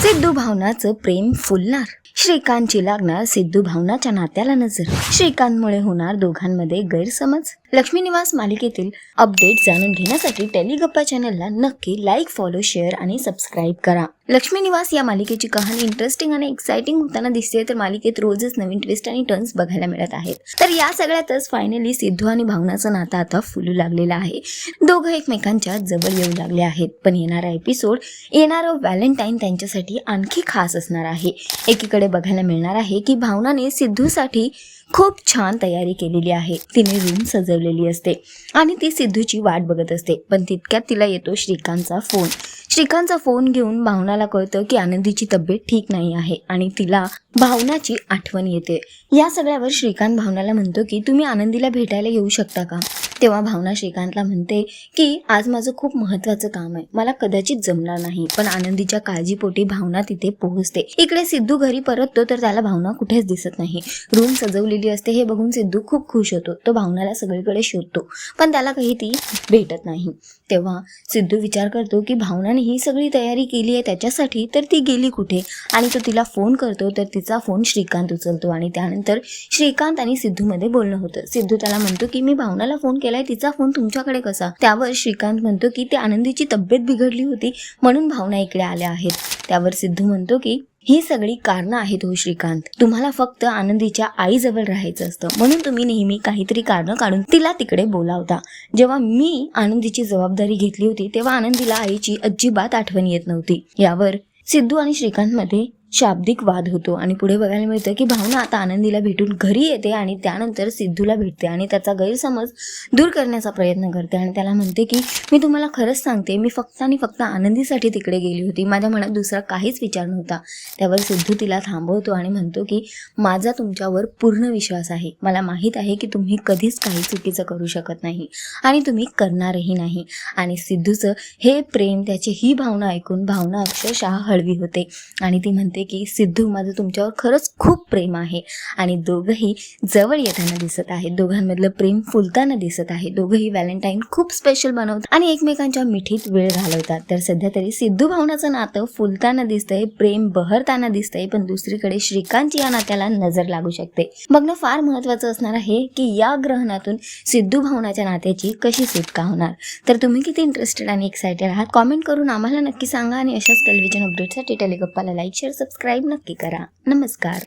सिद्धू भावनाचं प्रेम फुलणार, श्रीकांतची लागणार सिद्धू भावनाच्या नात्याला नजर, श्रीकांतमुळे होणार दोघांमध्ये गैरसमज. लक्ष्मी निवास मालिकेतील अपडेट जाणून घेण्यासाठी टेलिगप्पा चॅनलला नक्की लाईक, फॉलो, शेअर आणि सबस्क्राईब करा. लक्ष्मी निवास या मालिकेची कहाणी इंटरेस्टिंग आणि एक्साइटिंग होताना दिसते, तर मालिकेत रोजच नवीन ट्विस्ट आणि टर्न्स बघायला मिळत आहेत. तर या सगळ्यातच फायनली सिद्धू आणि भावनाचं नातं आता फुलू लागलेलं आहे. दोघं एकमेकांच्या जवळ येऊ लागले आहेत. पण येणारा एपिसोड, येणारं व्हॅलेंटाईन त्यांच्यासाठी आणखी खास असणार आहे. एकीकडे बघायला मिळणार आहे की भावनाने सिद्धूसाठी खूप छान तयारी केलेली आहे. तिने रूम सजवलेली असते आणि ती सिद्धूची वाट बघत असते. पण तितक्यात तिला येतो श्रीकांतचा फोन. श्रीकांतचा फोन घेऊन भावनाला कळतं की आनंदीची तब्येत ठीक नाही आहे आणि तिला भावनाची आठवण येते. या सगळ्यावर श्रीकांत भावनाला म्हणतो की तुम्ही आनंदीला भेटायला येऊ शकता का? तेव्हा भावना श्रीकांतला म्हणते की आज माझं खूप महत्त्वाचं काम आहे, मला कदाचित जमणार नाही. पण आनंदीच्या काळजीपोटी भावना तिथे पोहोचते. इकडे सिद्धू घरी परततो तर त्याला भावना कुठेच दिसत नाही. रूम सजवलेली असते हे बघून सिद्धू खूप खुश होतो. तो भावनाला सगळीकडे शोधतो पण त्याला काही ती भेटत नाही. तेव्हा सिद्धू विचार करतो की भावनाने ही सगळी तयारी केली आहे त्याच्यासाठी, तर ती गेली कुठे? आणि तो तिला फोन करतो तर तिचा फोन श्रीकांत उचलतो आणि त्यानंतर श्रीकांत आणि सिद्धूमध्ये बोलणं होतं. सिद्धू त्याला म्हणतो की मी भावनाला फोन केलाय, तिचा फोन तुमच्याकडे कसा? त्यावर श्रीकांत म्हणतो की ते आनंदीची तब्येत बिघडली होती म्हणून भावना इकडे आल्या आहेत. त्यावर सिद्धू म्हणतो की ही सगळी कारणं आहेत हो श्रीकांत, तुम्हाला फक्त आनंदीच्या आईजवळ राहायचं असतं म्हणून तुम्ही नेहमी काहीतरी कारणं काढून तिला तिकडे बोलावता. जेव्हा मी आनंदीची जबाबदारी घेतली होती तेव्हा आनंदीला आईची अजिबात आठवण येत नव्हती. यावर सिद्धू आणि श्रीकांतमध्ये शाब्दिक वाद होतो आणि पुढे बघायला मिळतं की भावना आता आनंदीला भेटून घरी येते आणि त्यानंतर सिद्धूला भेटते आणि त्याचा गैरसमज दूर करण्याचा प्रयत्न करते आणि त्याला म्हणते की मी तुम्हाला खरंच सांगते, मी फक्त आणि फक्त आनंदीसाठी तिकडे गेली होती, माझ्या मनात दुसरा काहीच विचार नव्हता. त्यावर सिद्धू तिला थांबवतो आणि म्हणतो की माझा तुमच्यावर पूर्ण विश्वास आहे, मला माहीत आहे की तुम्ही कधीच काही चुकीचं करू शकत नाही आणि तुम्ही करणारही नाही. आणि सिद्धूचं हे प्रेम, त्याची ही भावना ऐकून भावना अक्षरशः हळवी होते आणि ती म्हणते की सिद्धू, माझं तुमच्यावर खरंच खूप प्रेम आहे. आणि दोघंही जवळ येताना दिसत आहेत, दोघांमधलं प्रेम फुलताना दिसत आहे. दोघंही व्हॅलेंटाईन खूप स्पेशल बनवतात आणि एकमेकांच्या मिठीत वेळ घालवतात. तर सध्या तरी सिद्धू भावनाचं नातं फुलताना दिसतंय, प्रेम बहरताना दिसतंय, पण दुसरीकडे श्रीकांतची या नात्याला नजर लागू शकते. बघणं फार महत्त्वाचं असणार आहे की या ग्रहणातून सिद्धू भावनाच्या नात्याची कशी सुटका होणार. तर तुम्ही किती इंटरेस्टेड आणि एक्सायटेड आहात कॉमेंट करून आम्हाला नक्की सांगा आणि अशाच टेलिव्हिजन अपडेटसाठी टेलिगप्पाला लाईक, शेअर, सबस्क्राईब नक्की करा. नमस्कार.